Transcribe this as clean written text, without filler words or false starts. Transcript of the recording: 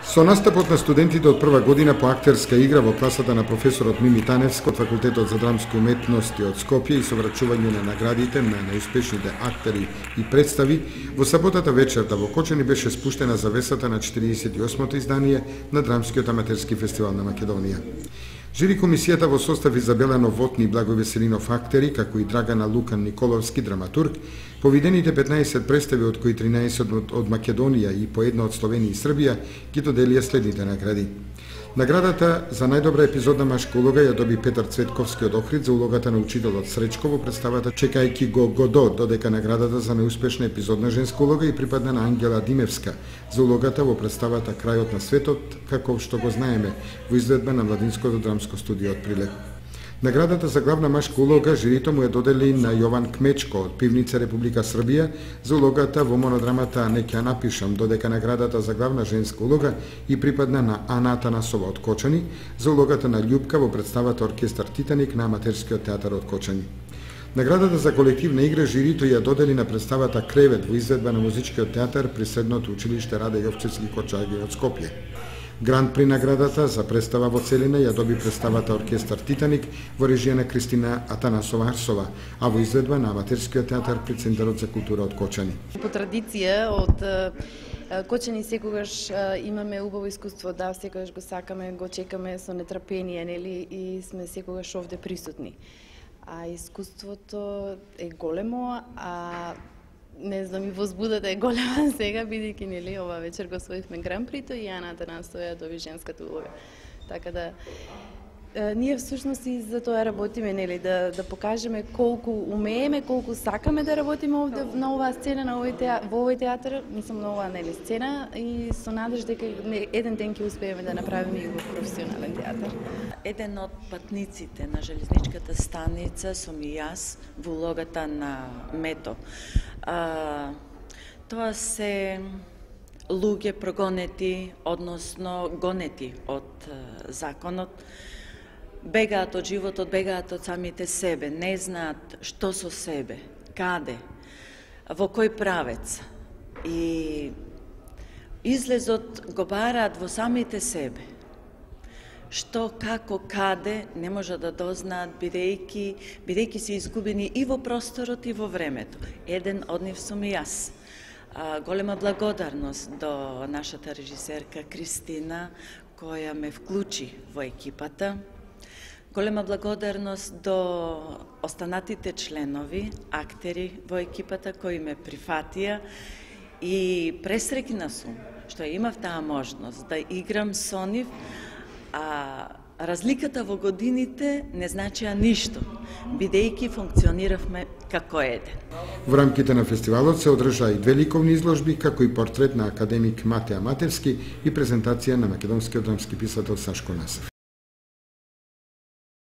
Со настапот на студентите од прва година по актерска игра во класата на професорот Мими Таневски од Факултетот за драмски уметности од Скопје и со врачување на наградите на најуспешните актери и представи, во саботата вечерта во Кочани беше спуштена завесата на 48-то издание на Драмскиот аматерски фестивал на Македонија. Жири комисијата во состав Изабела Новотни и Благој Веселинов актери, како и Драгана Лукан Николовски драматург, по видените 15 представи, од кои 13 од Македонија и по една од Словенија и Србија, ги доделија следните награди. Наградата за најдобра епизодна машка улога ја доби Петар Цветковски од Охрид за улогата на учителот Сречко во представата Чекајки го Годо, додека наградата за најуспешна епизодна женска улога и припадна на Ангела Димевска за улогата во представата Крајот на светот, како што го знаеме, во изvedба на Младинското драмско студио од Прилеп. Наградата за главна машка улога жирито му ја додели на Јован Кмечко од Пивница Република Србија за улогата во монодрамата Не ќе ја напишам, додека наградата за главна женска улога и припадна на Ана Атанасова од Кочани за улогата на Љупка во представата Оркестар Титаник на Аматерскиот театар од Кочани. Наградата за колективна игра жирито ја додели на представата Кревет во изvedба на Музичкиот театар при Средното училиште Раде Јовчевски Кочаги од Скопје. Гранд при наградата за представа во целина ја доби представата Оркестар Титаник во режија на Кристина Атанасова Арсова, а во изvedба на Аматерскиот театар при Центарот за култура од Кочани. По традиција од Кочани секогаш имаме убаво искуство, да, секогаш го сакаме, го чекаме со нетрпение, нели, и сме секогаш овде присутни. А искуството е големо, а не знам, и возбудата е голема сега, бидејќи нели ова вечер го освоивме Гран Прито и Ана Атанасова ја доби женската улога. Така да ние всушност и за тоа работиме, нели, да покажеме колку умееме, колку сакаме да работиме овде на оваа сцена, во овој театар, мислам на оваа, нели, сцена, и со надеж дека еден ден ќе успееме да направиме и во професионален театар. Еден од патниците на железничката станица сум и јас во улогата на Мето. Тоа се луѓе прогонети, односно гонети од законот, бегаат од животот, бегаат од самите себе, не знаат што со себе, каде, во кој правец. И излезот го бараат во самите себе. Што, како, каде, не може да дознаат, бидејќи се изгубени и во просторот и во времето. Еден од нив сум и јас. Голема благодарност до нашата режисерка Кристина, која ме вклучи во екипата. Голема благодарност до останатите членови, актери во екипата кои ме прифатија и пресреќна сум што имав таа можност да играм со нив, а разликата во годините не значија ништо, бидејќи функциониравме како еден. Во рамките на фестивалот се одржаа и две ликовни изложби, како и портрет на академик Мате Аматерски и презентација на македонскиот драмски писател Сашко Насев.